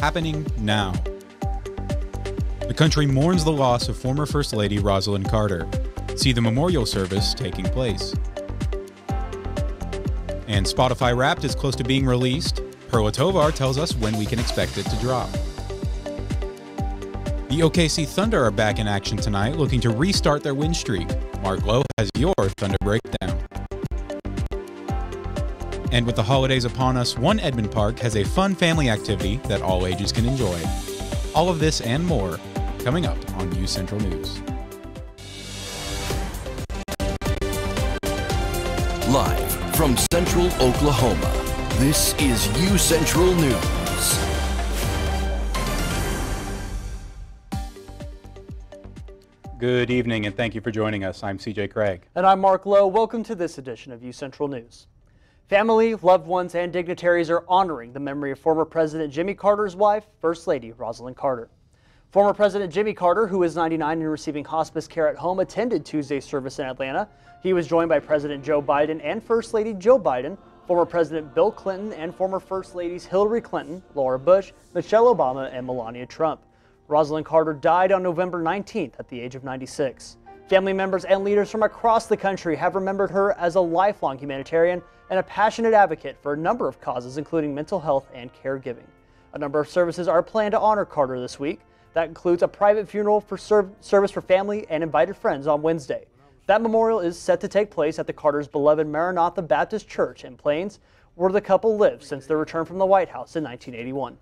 happening now. The country mourns the loss of former First Lady Rosalind Carter. See the memorial service taking place. And Spotify Wrapped is close to being released. Perla Tovar tells us when we can expect it to drop. The OKC Thunder are back in action tonight, looking to restart their win streak. Mark Lowe has your Thunder breakdown. And with the holidays upon us, one Edmond park has a fun family activity that all ages can enjoy. All of this and more coming up on UCentral News. Live from Central Oklahoma, this is UCentral News. Good evening and thank you for joining us. I'm CJ Craig. And I'm Mark Lowe. Welcome to this edition of UCentral News. Family, loved ones, and dignitaries are honoring the memory of former President Jimmy Carter's wife, First Lady Rosalind Carter. Former President Jimmy Carter, who is 99 and receiving hospice care at home, attended Tuesday's service in Atlanta. He was joined by President Joe Biden and First Lady Joe Biden, former President Bill Clinton, and former First Ladies Hillary Clinton, Laura Bush, Michelle Obama, and Melania Trump. Rosalind Carter died on November 19th at the age of 96. Family members and leaders from across the country have remembered her as a lifelong humanitarian and a passionate advocate for a number of causes, including mental health and caregiving. A number of services are planned to honor Carter this week. That includes a private funeral for service for family and invited friends on Wednesday. That memorial is set to take place at the Carter's beloved Maranatha Baptist Church in Plains, where the couple lived since their return from the White House in 1981.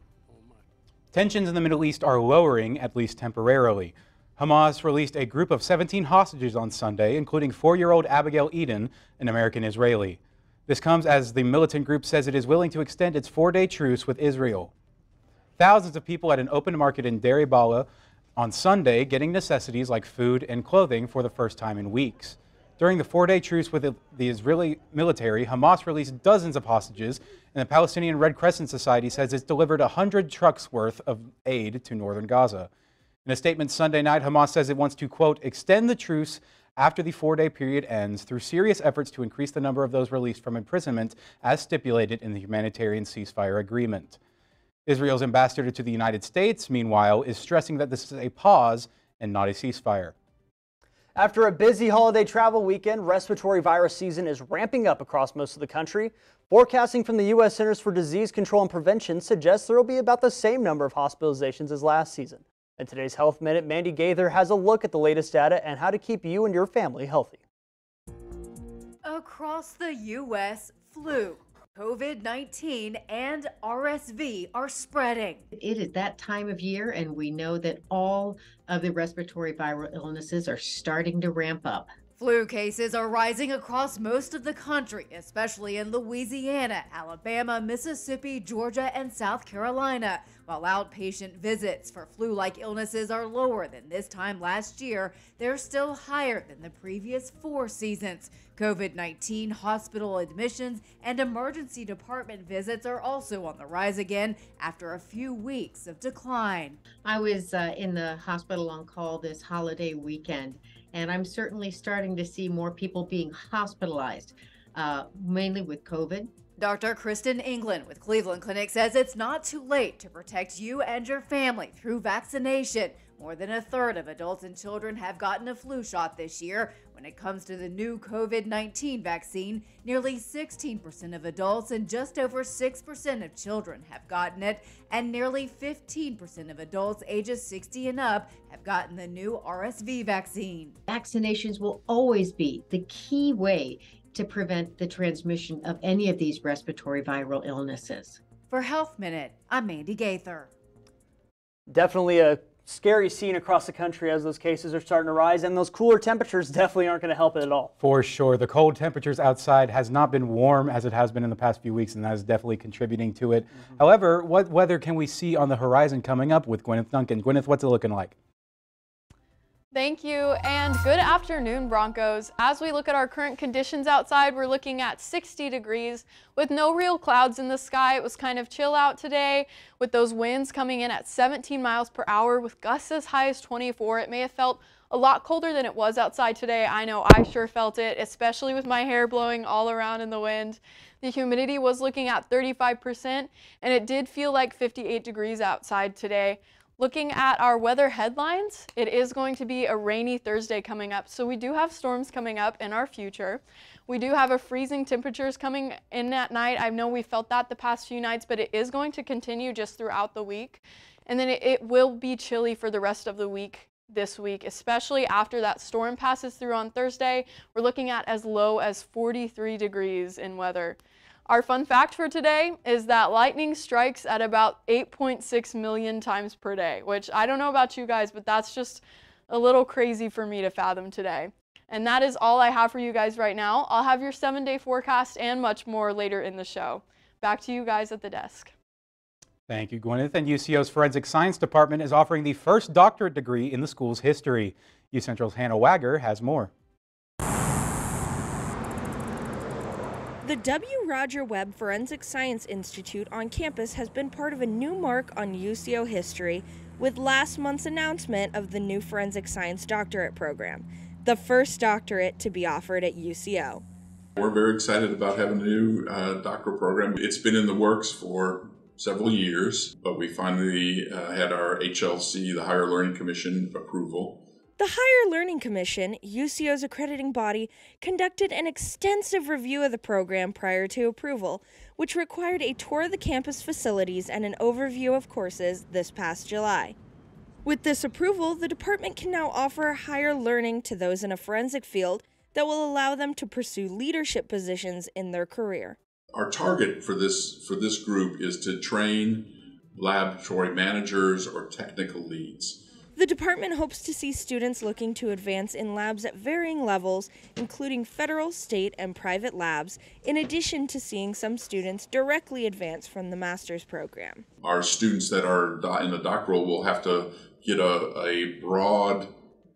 Tensions in the Middle East are lowering, at least temporarily. Hamas released a group of 17 hostages on Sunday, including 4-year-old Abigail Eden, an American Israeli. This comes as the militant group says it is willing to extend its 4-day truce with Israel. Thousands of people at an open market in Deir Bala on Sunday getting necessities like food and clothing for the first time in weeks. During the 4-day truce with the Israeli military, Hamas released dozens of hostages, and the Palestinian Red Crescent Society says it's delivered 100 trucks worth of aid to northern Gaza. In a statement Sunday night, Hamas says it wants to, quote, extend the truce after the 4-day period ends through serious efforts to increase the number of those released from imprisonment as stipulated in the humanitarian ceasefire agreement. Israel's ambassador to the United States, meanwhile, is stressing that this is a pause and not a ceasefire. After a busy holiday travel weekend, respiratory virus season is ramping up across most of the country. Forecasting from the U.S. Centers for Disease Control and Prevention suggests there will be about the same number of hospitalizations as last season. In today's Health Minute, Mandy Gaither has a look at the latest data and how to keep you and your family healthy. Across the U.S., flu, COVID-19, and RSV are spreading. It is that time of year, and we know that all of the respiratory viral illnesses are starting to ramp up. Flu cases are rising across most of the country, especially in Louisiana, Alabama, Mississippi, Georgia, and South Carolina. While outpatient visits for flu-like illnesses are lower than this time last year, they're still higher than the previous 4 seasons. COVID-19 hospital admissions and emergency department visits are also on the rise again after a few weeks of decline. I was in the hospital on call this holiday weekend, and I'm certainly starting to see more people being hospitalized, mainly with COVID. Dr. Kristen England with Cleveland Clinic says it's not too late to protect you and your family through vaccination. More than a third of adults and children have gotten a flu shot this year. When it comes to the new COVID-19 vaccine, nearly 16% of adults and just over 6% of children have gotten it, and nearly 15% of adults ages 60 and up have gotten the new RSV vaccine. Vaccinations will always be the key way to prevent the transmission of any of these respiratory viral illnesses. For Health Minute, I'm Mandy Gaither. Definitely a scary scene across the country as those cases are starting to rise, and those cooler temperatures definitely aren't going to help it at all. For sure. The cold temperatures outside has not been warm as it has been in the past few weeks, and that is definitely contributing to it. However, what weather can we see on the horizon coming up with Gwyneth Duncan? Gwyneth, what's it looking like? Thank you, and good afternoon, Broncos. As we look at our current conditions outside, we're looking at 60 degrees with no real clouds in the sky. It was kind of chill out today with those winds coming in at 17 miles per hour with gusts as high as 24. It may have felt a lot colder than it was outside today. I know I sure felt it, especially with my hair blowing all around in the wind. The humidity was looking at 35%, and it did feel like 58 degrees outside today. Looking at our weather headlines, it is going to be a rainy Thursday coming up, so we do have storms coming up in our future. We do have a freezing temperatures coming in at night. I know we felt that the past few nights, but it is going to continue just throughout the week. And then it will be chilly for the rest of the week this week, especially after that storm passes through on Thursday. We're looking at as low as 43 degrees in weather. Our fun fact for today is that lightning strikes at about 8.6 million times per day, which I don't know about you guys, but that's just a little crazy for me to fathom today. And that is all I have for you guys right now. I'll have your 7-day forecast and much more later in the show. Back to you guys at the desk. Thank you, Gwyneth. And UCO's Forensic Science Department is offering the first doctorate degree in the school's history. UCentral's Hannah Wagger has more. The W. Roger Webb Forensic Science Institute on campus has been part of a new mark on UCO history with last month's announcement of the new Forensic Science Doctorate program, the first doctorate to be offered at UCO. We're very excited about having a new doctoral program. It's been in the works for several years, but we finally had our HLC, the Higher Learning Commission, approval. The Higher Learning Commission, UCO's accrediting body, conducted an extensive review of the program prior to approval, which required a tour of the campus facilities and an overview of courses this past July. With this approval, the department can now offer higher learning to those in a forensic field that will allow them to pursue leadership positions in their career. Our target for this group is to train laboratory managers or technical leads. The department hopes to see students looking to advance in labs at varying levels, including federal, state, and private labs, in addition to seeing some students directly advance from the master's program. Our students that are in the doctoral will have to get a broad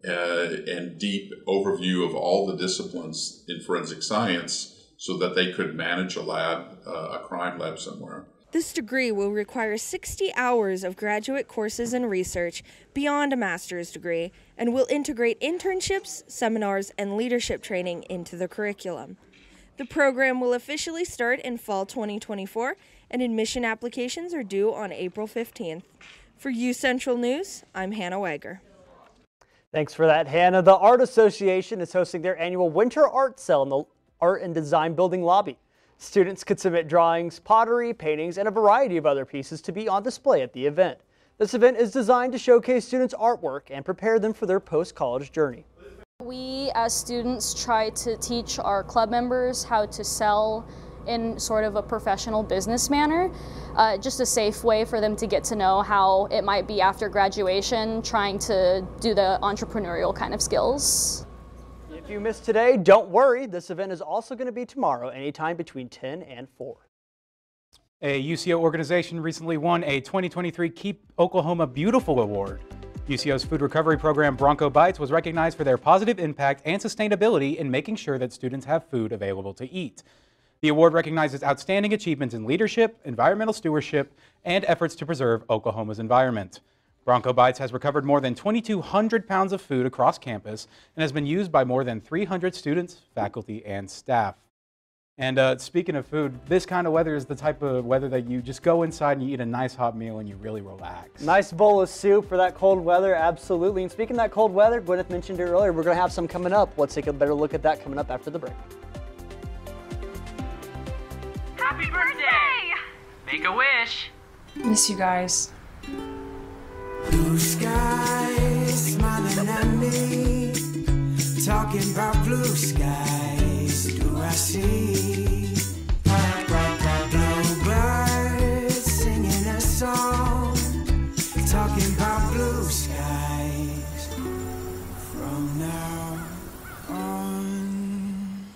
and deep overview of all the disciplines in forensic science so that they could manage a lab, a crime lab somewhere. This degree will require 60 hours of graduate courses and research beyond a master's degree and will integrate internships, seminars, and leadership training into the curriculum. The program will officially start in fall 2024, and admission applications are due on April 15th. For UCentral News, I'm Hannah Wagger. Thanks for that, Hannah. The Art Association is hosting their annual Winter Art Sale in the Art and Design Building lobby. Students could submit drawings, pottery, paintings, and a variety of other pieces to be on display at the event. This event is designed to showcase students' artwork and prepare them for their post-college journey. We as students try to teach our club members how to sell in sort of a professional business manner, just a safe way for them to get to know how it might be after graduation, trying to do the entrepreneurial kind of skills. If you missed today, don't worry. This event is also going to be tomorrow, anytime between 10 and 4. A UCO organization recently won a 2023 Keep Oklahoma Beautiful Award. UCO's food recovery program, Bronco Bites, was recognized for their positive impact and sustainability in making sure that students have food available to eat. The award recognizes outstanding achievements in leadership, environmental stewardship, and efforts to preserve Oklahoma's environment. Bronco Bites has recovered more than 2,200 pounds of food across campus and has been used by more than 300 students, faculty, and staff. And speaking of food, this kind of weather is the type of weather that you just go inside and you eat a nice hot meal and you really relax. Nice bowl of soup for that cold weather, absolutely. And speaking of that cold weather, Gwyneth mentioned it earlier, we're going to have some coming up. Let's take a better look at that coming up after the break. Happy birthday! Make a wish. Miss you guys. Blue skies smiling at me, talking about blue skies. Do I see bluebirds singing a song, talking about blue skies from now on?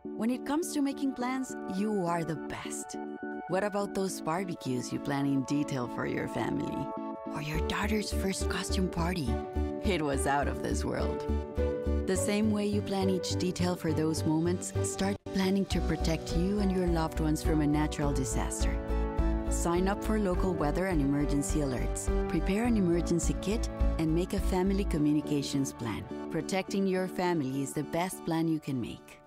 When it comes to making plans, you are the best. What about those barbecues you plan in detail for your family? Or your daughter's first costume party? It was out of this world. The same way you plan each detail for those moments, start planning to protect you and your loved ones from a natural disaster. Sign up for local weather and emergency alerts. Prepare an emergency kit and make a family communications plan. Protecting your family is the best plan you can make.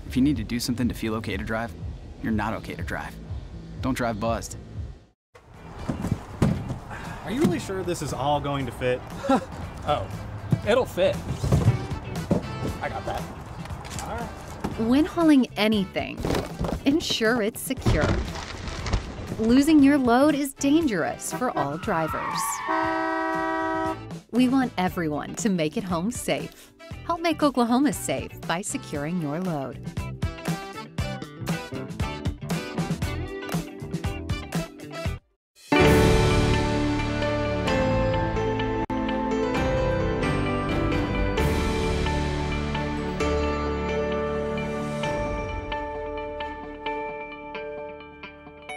If you need to do something to feel okay to drive, you're not okay to drive. Don't drive buzzed. Are you really sure this is all going to fit? Oh, it'll fit. I got that. All right. When hauling anything, ensure it's secure. Losing your load is dangerous for all drivers. We want everyone to make it home safe. Help make Oklahoma safe by securing your load.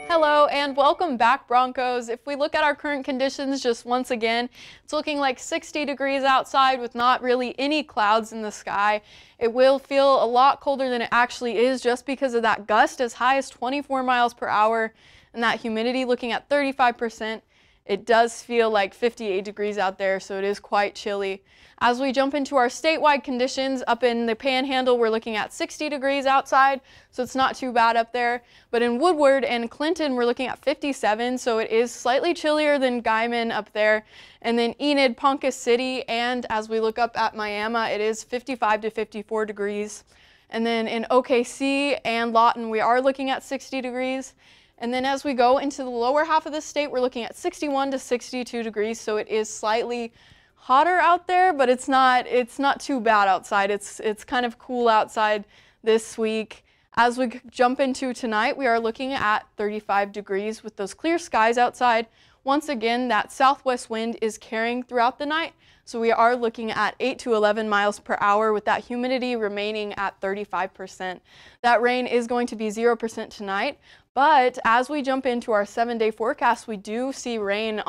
Hello and welcome back, Broncos. If we look at our current conditions just once again, it's looking like 60 degrees outside with not really any clouds in the sky. It will feel a lot colder than it actually is just because of that gust as high as 24 miles per hour and that humidity looking at 35%. It does feel like 58 degrees out there, so it is quite chilly. As we jump into our statewide conditions, up in the Panhandle, we're looking at 60 degrees outside, so it's not too bad up there. But in Woodward and Clinton, we're looking at 57, so it is slightly chillier than Guyman up there. And then Enid, Ponca City, and as we look up at Miami, it is 55 to 54 degrees. And then in OKC and Lawton, we are looking at 60 degrees. And then as we go into the lower half of the state, we're looking at 61 to 62 degrees, so it is slightly hotter out there, but it's not too bad outside. It's kind of cool outside this week. As we jump into tonight, we are looking at 35 degrees with those clear skies outside. Once again, that southwest wind is carrying throughout the night, so we are looking at 8 to 11 miles per hour with that humidity remaining at 35%. That rain is going to be 0% tonight, but as we jump into our 7-day forecast, we do see rain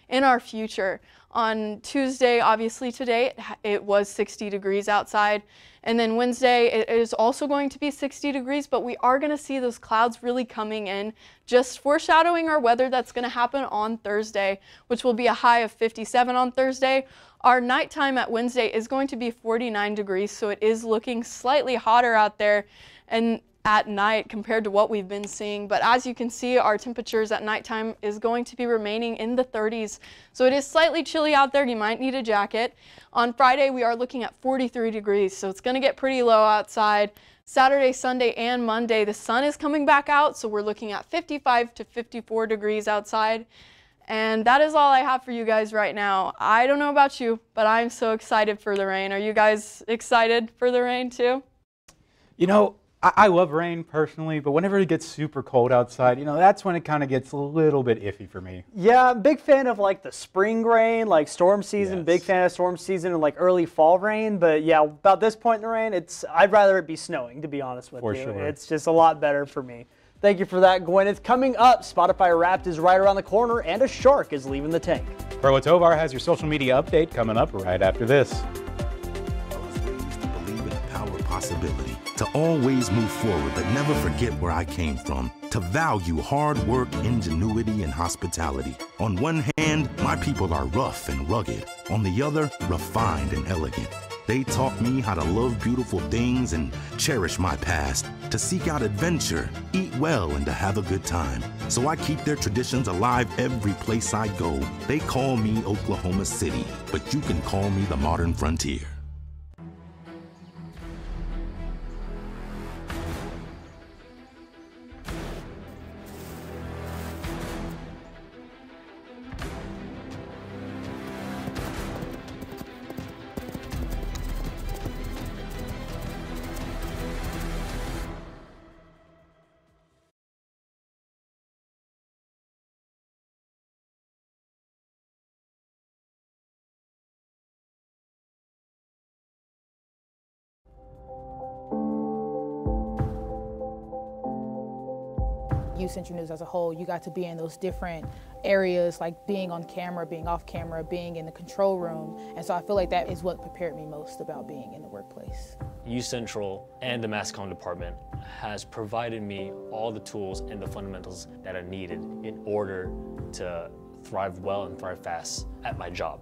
in our future. On Tuesday, obviously today, it was 60 degrees outside. And then Wednesday, it is also going to be 60 degrees, but we are going to see those clouds really coming in, just foreshadowing our weather that's going to happen on Thursday, which will be a high of 57 on Thursday. Our nighttime at Wednesday is going to be 49 degrees, so it is looking slightly hotter out there and at night compared to what we've been seeing. But as you can see, our temperatures at nighttime is going to be remaining in the 30s. So it is slightly chilly out there. You might need a jacket. On Friday, we are looking at 43 degrees, so it's going to get pretty low outside. Saturday, Sunday, and Monday, the sun is coming back out, so we're looking at 55 to 54 degrees outside. And that is all I have for you guys right now. I don't know about you, but I'm so excited for the rain. Are you guys excited for the rain too? You know, I love rain personally, but whenever it gets super cold outside, you know, that's when it kind of gets a little bit iffy for me. Yeah, I'm a big fan of like the spring rain, like storm season, big fan of storm season and like early fall rain. But yeah, about this point in the rain, I'd rather it be snowing, to be honest with you. For sure. It's just a lot better for me. Thank you for that, Gwen. It's coming up. Spotify Wrapped is right around the corner and a shark is leaving the tank. Perla Tovar has your social media update coming up right after this. I was raised to believe in the power of possibility, to always move forward but never forget where I came from, to value hard work, ingenuity, and hospitality. On one hand, my people are rough and rugged. On the other, refined and elegant. They taught me how to love beautiful things and cherish my past, to seek out adventure, eat well, and to have a good time. So I keep their traditions alive every place I go. They call me Oklahoma City, but you can call me the modern frontier. UCentral News as a whole. You got to be in those different areas, like being on camera, being off camera, being in the control room. And so I feel like that is what prepared me most about being in the workplace. UCentral and the mass comm department has provided me all the tools and the fundamentals that are needed in order to thrive well and thrive fast at my job.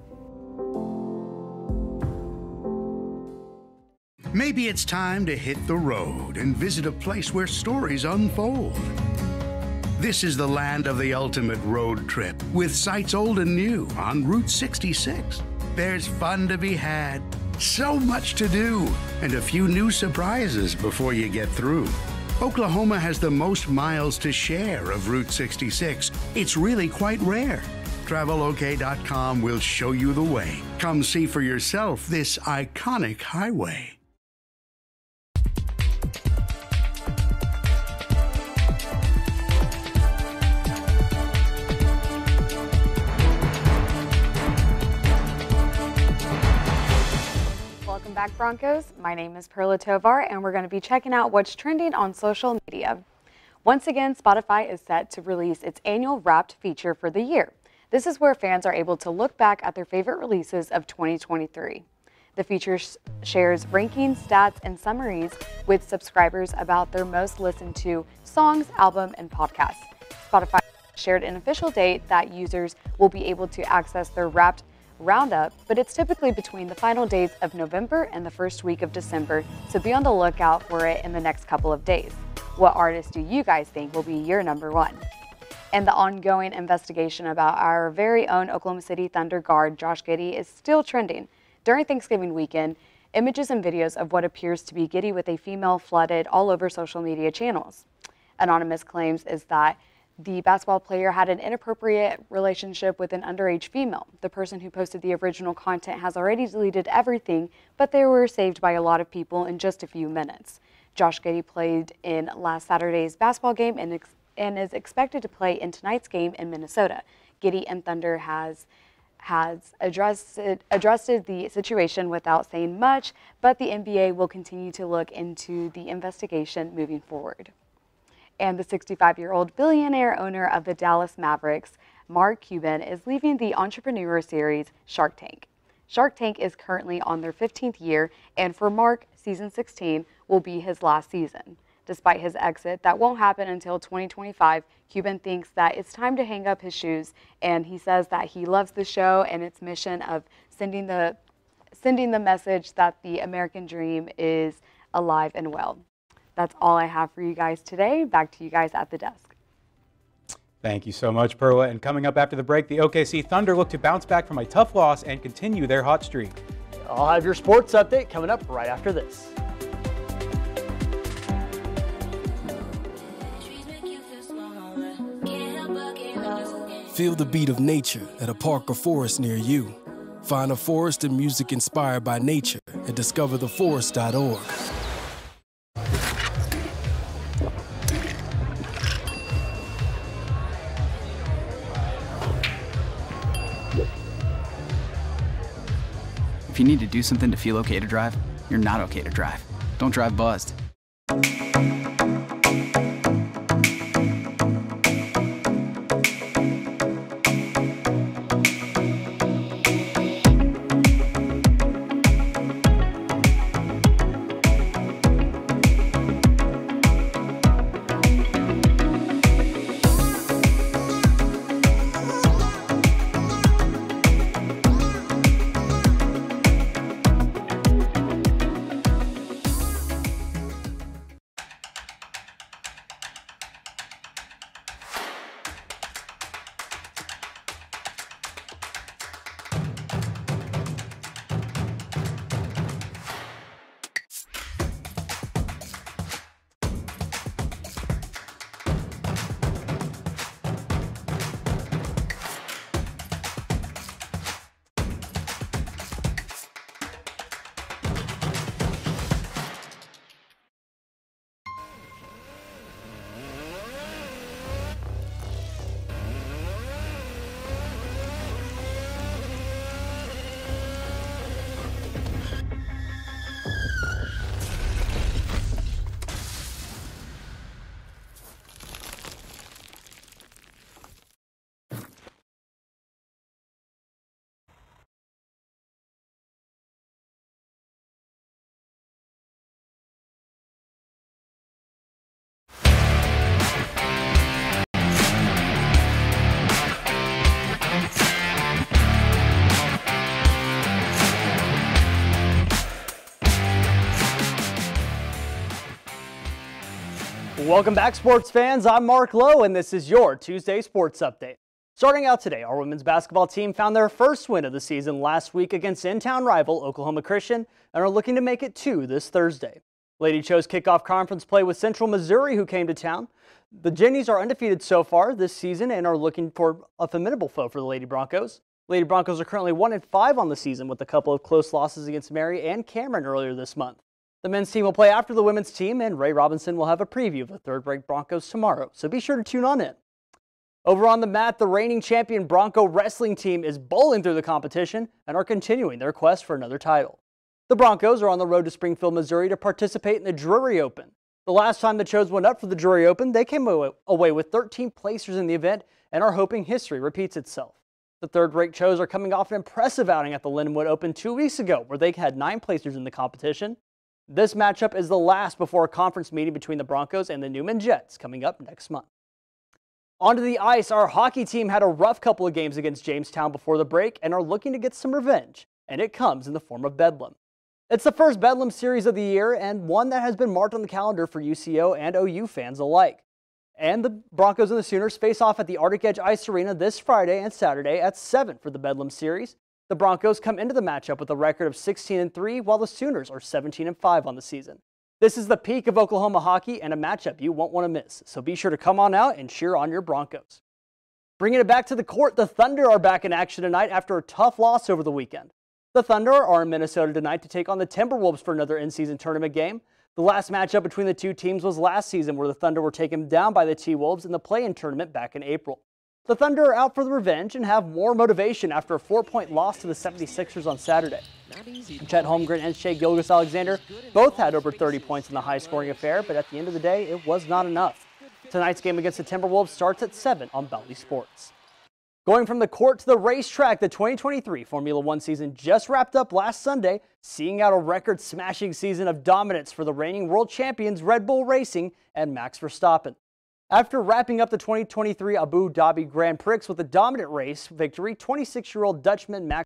Maybe it's time to hit the road and visit a place where stories unfold. This is the land of the ultimate road trip, with sights old and new on Route 66. There's fun to be had, so much to do, and a few new surprises before you get through. Oklahoma has the most miles to share of Route 66. It's really quite rare. TravelOK.com will show you the way. Come see for yourself this iconic highway. Welcome back, Broncos. My name is Perla Tovar, and we're going to be checking out what's trending on social media. Once again, Spotify is set to release its annual Wrapped feature for the year. This is where fans are able to look back at their favorite releases of 2023. The feature shares rankings, stats, and summaries with subscribers about their most listened to songs, album, and podcasts. Spotify shared an official date that users will be able to access their Wrapped roundup, but it's typically between the final days of November and the first week of December, so be on the lookout for it in the next couple of days. What artist do you guys think will be your #1? And the ongoing investigation about our very own Oklahoma City Thunder guard Josh Giddey is still trending. During Thanksgiving weekend, images and videos of what appears to be Giddey with a female flooded all over social media channels. Anonymous claims is that the basketball player had an inappropriate relationship with an underage female. The person who posted the original content has already deleted everything, but they were saved by a lot of people in just a few minutes. Josh Giddey played in last Saturday's basketball game and is expected to play in tonight's game in Minnesota. Giddey and Thunder has addressed the situation without saying much, but the NBA will continue to look into the investigation moving forward. And the 65-year-old billionaire owner of the Dallas Mavericks, Mark Cuban, is leaving the entrepreneur series Shark Tank. Shark Tank is currently on their 15th year, and for Mark, season 16 will be his last season. Despite his exit, that won't happen until 2025. Cuban thinks that it's time to hang up his shoes, and he says that he loves the show and its mission of sending the message that the American dream is alive and well. That's all I have for you guys today. Back to you guys at the desk. Thank you so much, Perla. And coming up after the break, the OKC Thunder look to bounce back from a tough loss and continue their hot streak. I'll have your sports update coming up right after this. Feel the beat of nature at a park or forest near you. Find a forest and music inspired by nature at discovertheforest.org. If you need to do something to feel okay to drive, you're not okay to drive. Don't drive buzzed. Welcome back, sports fans. I'm Mark Lowe, and this is your Tuesday Sports Update. Starting out today, our women's basketball team found their first win of the season last week against in-town rival Oklahoma Christian and are looking to make it 2 this Thursday. Lady chose kickoff conference play with Central Missouri, who came to town. The Jennies are undefeated so far this season and are looking for a formidable foe for the Lady Broncos. Lady Broncos are currently 1-5 on the season with a couple of close losses against Mary and Cameron earlier this month. The men's team will play after the women's team, and Ray Robinson will have a preview of the third-ranked Broncos tomorrow, so be sure to tune on in. Over on the mat, the reigning champion Bronco wrestling team is bowling through the competition and are continuing their quest for another title. The Broncos are on the road to Springfield, Missouri to participate in the Drury Open. The last time the Cho's went up for the Drury Open, they came away with 13 placers in the event and are hoping history repeats itself. The third-ranked Cho's are coming off an impressive outing at the Lindenwood Open 2 weeks ago, where they had 9 placers in the competition. This matchup is the last before a conference meeting between the Broncos and the Newman Jets coming up next month. Onto the ice, our hockey team had a rough couple of games against Jamestown before the break and are looking to get some revenge, and it comes in the form of Bedlam. It's the first Bedlam series of the year and one that has been marked on the calendar for UCO and OU fans alike. And the Broncos and the Sooners face off at the Arctic Edge Ice Arena this Friday and Saturday at 7 for the Bedlam series. The Broncos come into the matchup with a record of 16-3, while the Sooners are 17-5 on the season. This is the peak of Oklahoma hockey and a matchup you won't want to miss, so be sure to come on out and cheer on your Broncos. Bringing it back to the court, the Thunder are back in action tonight after a tough loss over the weekend. The Thunder are in Minnesota tonight to take on the Timberwolves for another in-season tournament game. The last matchup between the two teams was last season, where the Thunder were taken down by the T-Wolves in the play-in tournament back in April. The Thunder are out for the revenge and have more motivation after a 4-point loss to the 76ers on Saturday. Chet Holmgren and Shai Gilgeous-Alexander both had over 30 points in the high-scoring affair, but at the end of the day, it was not enough. Tonight's game against the Timberwolves starts at 7 on Bally Sports. Going from the court to the racetrack, the 2023 Formula One season just wrapped up last Sunday, seeing out a record-smashing season of dominance for the reigning world champions Red Bull Racing and Max Verstappen. After wrapping up the 2023 Abu Dhabi Grand Prix with a dominant race victory, 26-year-old Dutchman Max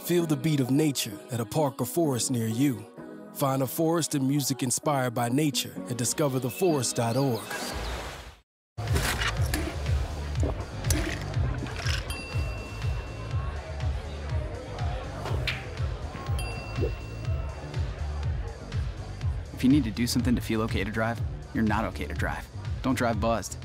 Feel the beat of nature at a park or forest near you. Find a forest and music inspired by nature at discovertheforest.org. If you need to do something to feel okay to drive, you're not okay to drive. Don't drive buzzed.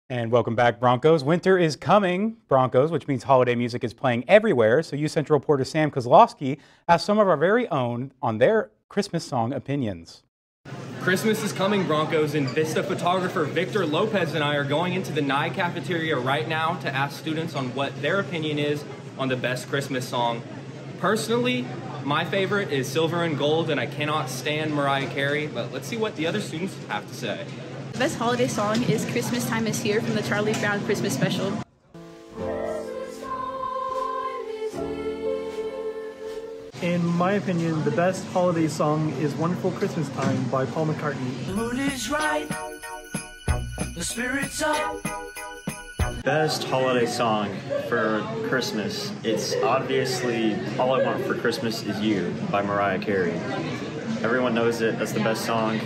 And welcome back, Broncos. Winter is coming, Broncos, which means holiday music is playing everywhere. So UCentral reporter Sam Kozlowski asked some of our very own on their Christmas song opinions. Christmas is coming, Broncos, and Vista photographer Victor Lopez and I are going into the Nye cafeteria right now to ask students on what their opinion is on the best Christmas song. Personally, my favorite is Silver and Gold, and I cannot stand Mariah Carey, but let's see what the other students have to say. The best holiday song is Christmas Time Is Here from the Charlie Brown Christmas special. In my opinion, the best holiday song is Wonderful Christmas Time by Paul McCartney. The mood is right, the spirit's up. Best holiday song for Christmas, it's obviously All I Want for Christmas Is You by Mariah Carey. Everyone knows it, that's the best song.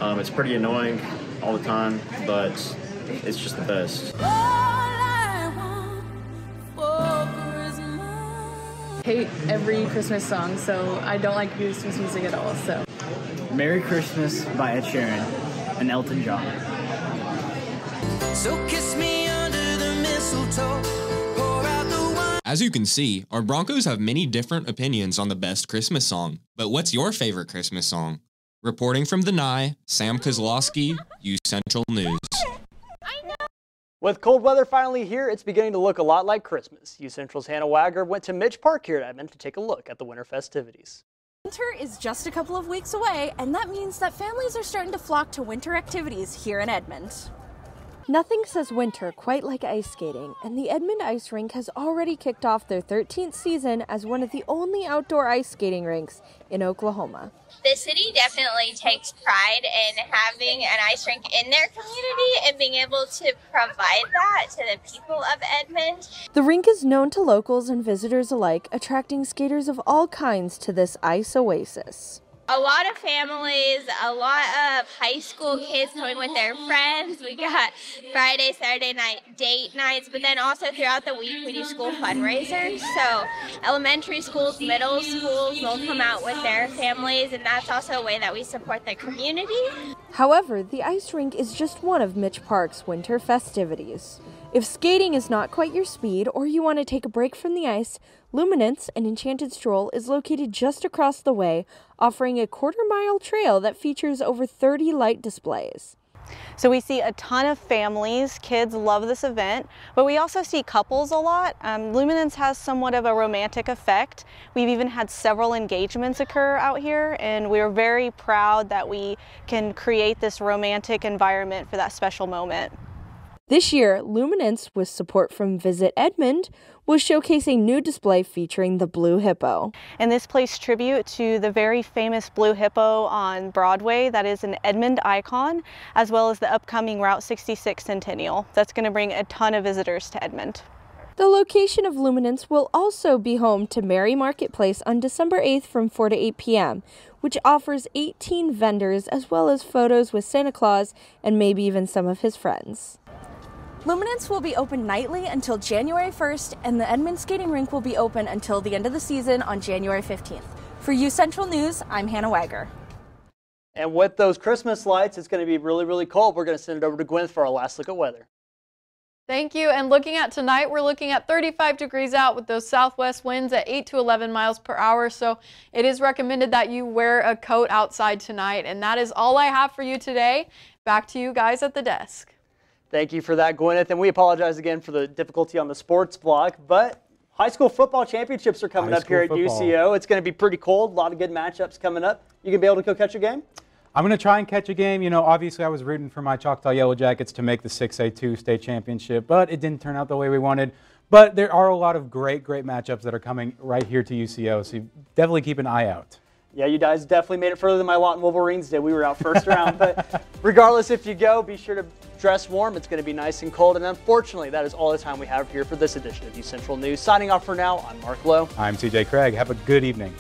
It's pretty annoying all the time, but it's just the best. Hate every Christmas song, so I don't like Christmas music at all. So, Merry Christmas by Ed Sheeran and Elton John. So kiss me under the mistletoe, pour out the wine. As you can see, our Broncos have many different opinions on the best Christmas song. But what's your favorite Christmas song? Reporting from the Nye, Sam Kozlowski, UCentral News. With cold weather finally here, it's beginning to look a lot like Christmas. UCentral's Hannah Wagner went to Mitch Park here at Edmond to take a look at the winter festivities. Winter is just a couple of weeks away, and that means that families are starting to flock to winter activities here in Edmond. Nothing says winter quite like ice skating, and the Edmond Ice Rink has already kicked off their 13th season as one of the only outdoor ice skating rinks in Oklahoma. The city definitely takes pride in having an ice rink in their community and being able to provide that to the people of Edmond. The rink is known to locals and visitors alike, attracting skaters of all kinds to this ice oasis. A lot of families, a lot of high school kids going with their friends. We got Friday, Saturday night date nights, but then also throughout the week we do school fundraisers. So elementary schools, middle schools, they'll come out with their families, and that's also a way that we support the community. However, the ice rink is just one of Mitch Park's winter festivities. If skating is not quite your speed or you want to take a break from the ice, Luminance, an enchanted stroll, is located just across the way, offering a quarter-mile trail that features over 30 light displays. So we see a ton of families, kids love this event, but we also see couples a lot. Luminance has somewhat of a romantic effect. We've even had several engagements occur out here, and we're very proud that we can create this romantic environment for that special moment. This year, Luminance, with support from Visit Edmond, will showcase a new display featuring the Blue Hippo. And this pays tribute to the very famous Blue Hippo on Broadway that is an Edmond icon, as well as the upcoming Route 66 Centennial. That's going to bring a ton of visitors to Edmond. The location of Luminance will also be home to Merry Marketplace on December 8th from 4 to 8 p.m., which offers 18 vendors as well as photos with Santa Claus and maybe even some of his friends. Luminance will be open nightly until January 1st, and the Edmond Skating Rink will be open until the end of the season on January 15th. For UCentral News, I'm Hannah Wagner. And with those Christmas lights, it's going to be really, really cold. We're going to send it over to Gwyneth for our last look at weather. Thank you. And looking at tonight, we're looking at 35 degrees out with those southwest winds at 8 to 11 miles per hour. So it is recommended that you wear a coat outside tonight. And that is all I have for you today. Back to you guys at the desk. Thank you for that, Gwyneth, and we apologize again for the difficulty on the sports block, but high school football championships are coming up here at UCO. It's going to be pretty cold, a lot of good matchups coming up. You going to be able to go catch a game? I'm going to try and catch a game. You know, obviously I was rooting for my Choctaw Yellow Jackets to make the 6A2 state championship, but it didn't turn out the way we wanted. But there are a lot of great matchups that are coming right here to UCO, so you definitely keep an eye out. Yeah, you guys definitely made it further than my Lawton Wolverines did. We were out first round. But regardless, if you go, be sure to dress warm. It's going to be nice and cold. And unfortunately, that is all the time we have here for this edition of UCentral News. Signing off for now, I'm Mark Lowe. I'm TJ Craig. Have a good evening.